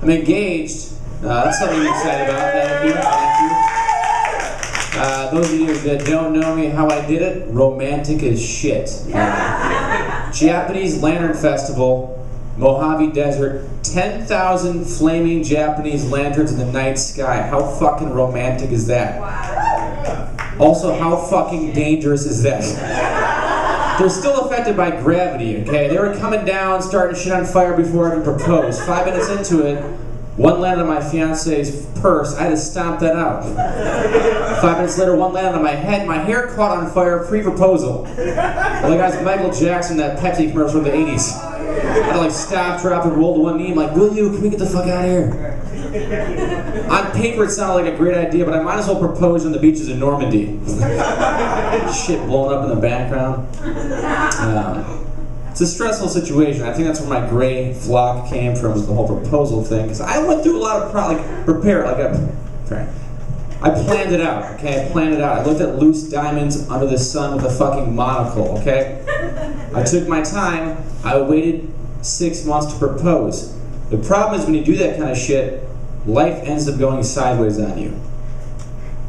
I'm engaged. That's something I'm excited about. Thank you. Those of you that don't know me, how I did it, romantic as shit. Japanese Lantern Festival, Mojave Desert, 10,000 flaming Japanese lanterns in the night sky. How fucking romantic is that? Also, how fucking dangerous is that? They're still affected by gravity, okay? They were coming down, starting shit on fire before I even proposed. 5 minutes into it, one landed on my fiance's purse. I had to stomp that out. 5 minutes later, one landed on my head. My hair caught on fire pre-proposal. Like I was Michael Jackson, that Pepsi commercial from the 80s. I had to like stop, drop, and roll to one knee. I'm like, will you? Can we get the fuck out of here? On paper, it sounded like a great idea, but I might as well propose on the beaches in Normandy. Shit blowing up in the background. It's a stressful situation. I think that's where my gray flock came from, was the whole proposal thing. Because I went through a lot of I planned it out, okay? I planned it out. I looked at loose diamonds under the sun with a fucking monocle, okay? I took my time. I waited 6 months to propose. The problem is when you do that kind of shit, life ends up going sideways on you.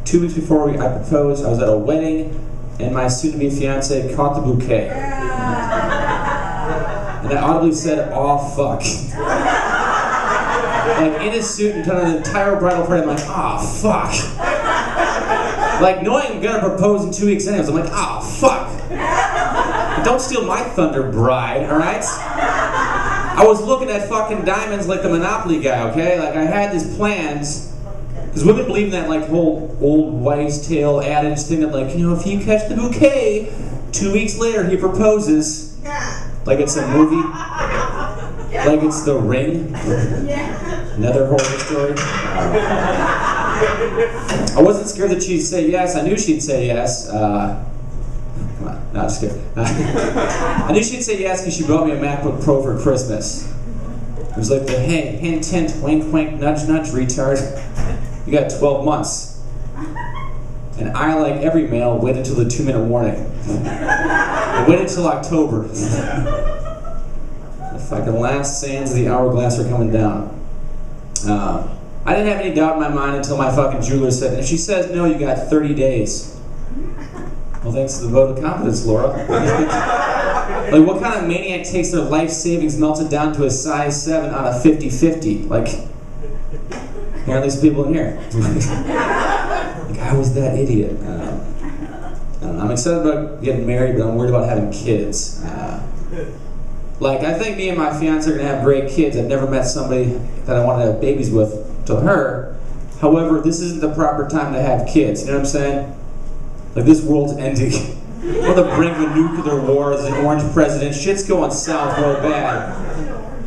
2 weeks before I proposed, I was at a wedding, and my soon-to-be fiance caught the bouquet. And I audibly said, "Aw, fuck." Like, in a suit and tie, the entire bridal party, I'm like, "Aw, fuck." Like, knowing I'm gonna propose in 2 weeks anyways, I'm like, "Aw, fuck." Don't steal my thunder, bride, alright? I was looking at fucking diamonds like the Monopoly guy, okay? Like, I had these plans. Because women believe in that, like, whole old wives' tale adage thing that, like, you know, if you catch the bouquet, 2 weeks later he proposes. Like it's a movie. Like it's The Ring. Another horror story. I wasn't scared that she'd say yes. I knew she'd say yes. Come on, no, just kidding. I knew she'd say yes because she brought me a MacBook Pro for Christmas. It was like the, hey, hint, hint, wink, wink, nudge, nudge, retard. You got 12 months. And I, like every male, waited until the 2-minute warning. I waited until October. The fucking last sands of the hourglass are coming down. I didn't have any doubt in my mind until my fucking jeweler said, if she says no, you got 30 days. Well, thanks to the vote of confidence, Laura. Like, what kind of maniac takes their life savings, melts it down to a size 7 on a 50-50? Like, apparently some people in here. Like, I was that idiot. I don't know. I'm excited about getting married, but I'm worried about having kids. Like, I think me and my fiance are going to have great kids. I've never met somebody that I want to have babies with to her. However, this isn't the proper time to have kids. You know what I'm saying? Like, this world's ending. We're on the brink of a nuclear war. There's an orange president. Shit's going south real bad.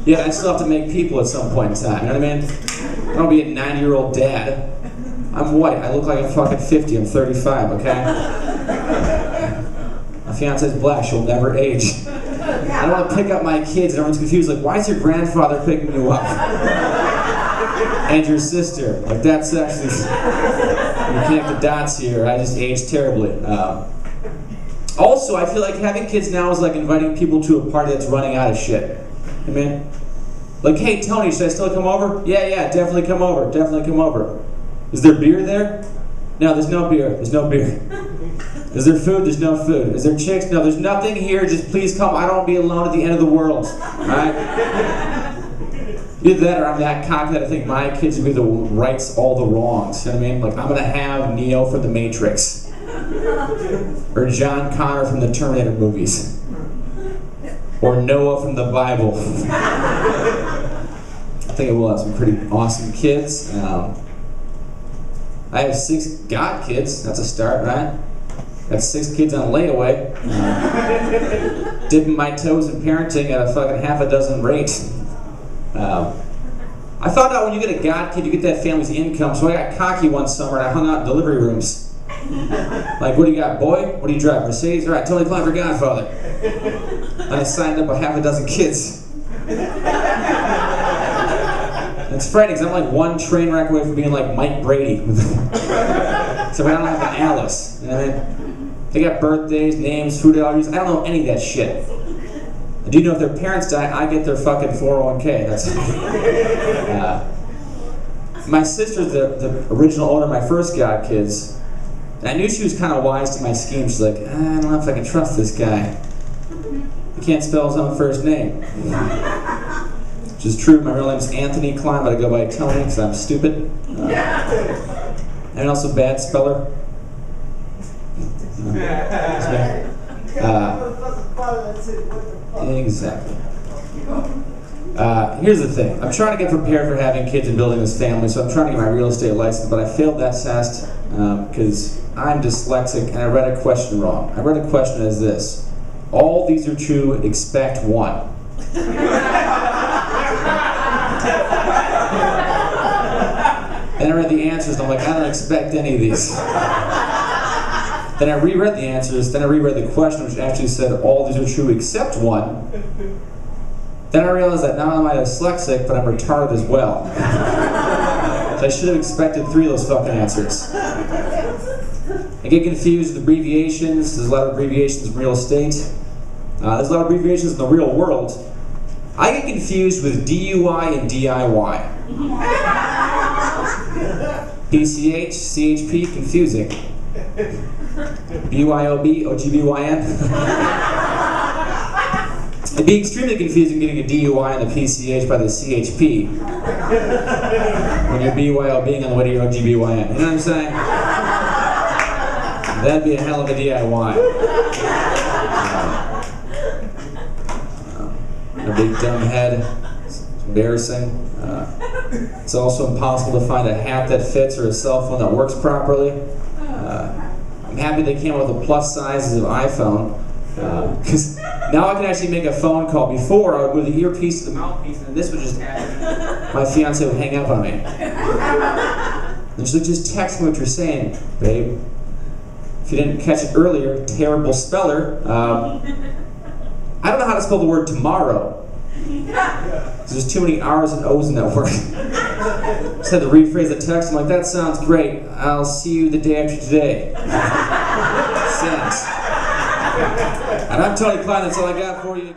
Yeah, I still have to make people at some point in time. You know what I mean? I don't be a 90-year-old dad. I'm white. I look like I'm fucking 50. I'm 35, okay? My fiance's black. She'll never age. I don't want to pick up my kids and everyone's confused. Like, why is your grandfather picking you up? And your sister. Like, that's actually... You connect the dots here. I just aged terribly. Also, I feel like having kids now is like inviting people to a party that's running out of shit. I mean, like, hey, Tony, should I still come over? Yeah, definitely come over. Definitely come over. Is there beer there? No, there's no beer. There's no beer. Is there food? There's no food. Is there chicks? No, there's nothing here. Just please come. I don't want to be alone at the end of the world. Alright? Either that or I'm that cocky that I think my kids will be the rights, all the wrongs. You know what I mean? Like, I'm going to have Neo from The Matrix. Or John Connor from the Terminator movies. Or Noah from the Bible. I think I will have some pretty awesome kids. I have 6 God kids. That's a start, right? Got 6 kids on layaway. Dipping my toes in parenting at a fucking half a dozen rate. I found out when you get a God kid, you get that family's income. So I got cocky one summer and I hung out in delivery rooms. Like, what do you got, boy? What do you drive? Mercedes? All right, Tony Klein for Godfather. And I signed up a half a dozen kids. It's frightening because I'm like one train wreck away from being like Mike Brady. So I don't have an Alice. You know what I mean? They got birthdays, names, food allergies. I don't know any of that shit. I do know if their parents die, I get their fucking 401k. That's my sister's the original owner of my first kids. And I knew she was kind of wise to my scheme. She's like, I don't know if I can trust this guy. He can't spell his own first name. Which is true. My real name's Anthony Klein, but I go by Tony because I'm stupid. And also bad speller. Exactly. Here's the thing. I'm trying to get prepared for having kids and building this family, so I'm trying to get my real estate license, but I failed that test because I'm dyslexic and I read a question wrong. I read a question as this: all these are true, expect one. And I read the answers and I'm like, I don't expect any of these. Then I reread the answers, then I reread the question, which actually said all these are true except one. Then I realized that not only am I dyslexic, but I'm retarded as well. So I should have expected 3 of those fucking answers. I get confused with abbreviations. There's a lot of abbreviations in real estate. There's a lot of abbreviations in the real world. I get confused with DUI and DIY. PCH, CHP, confusing. BYOB, OGBYN. It'd be extremely confusing getting a DUI on the PCH by the CHP when you're BYOBing on the way to your OGBYN. You know what I'm saying? That'd be a hell of a DIY. A big dumb head. It's embarrassing. It's also impossible to find a hat that fits or a cell phone that works properly. I'm happy they came up with the plus sizes of iPhone, because now I can actually make a phone call. Before, I would go to the earpiece to the mouthpiece, and this would just happen. My fiance would hang up on me. And she's like, just text me what you're saying, babe. If you didn't catch it earlier, terrible speller. I don't know how to spell the word tomorrow. There's too many R's and O's in that word. Just had to rephrase the text. I'm like, that sounds great. I'll see you the day after today. Sense. And I'm Tony Klein. That's all I got for you.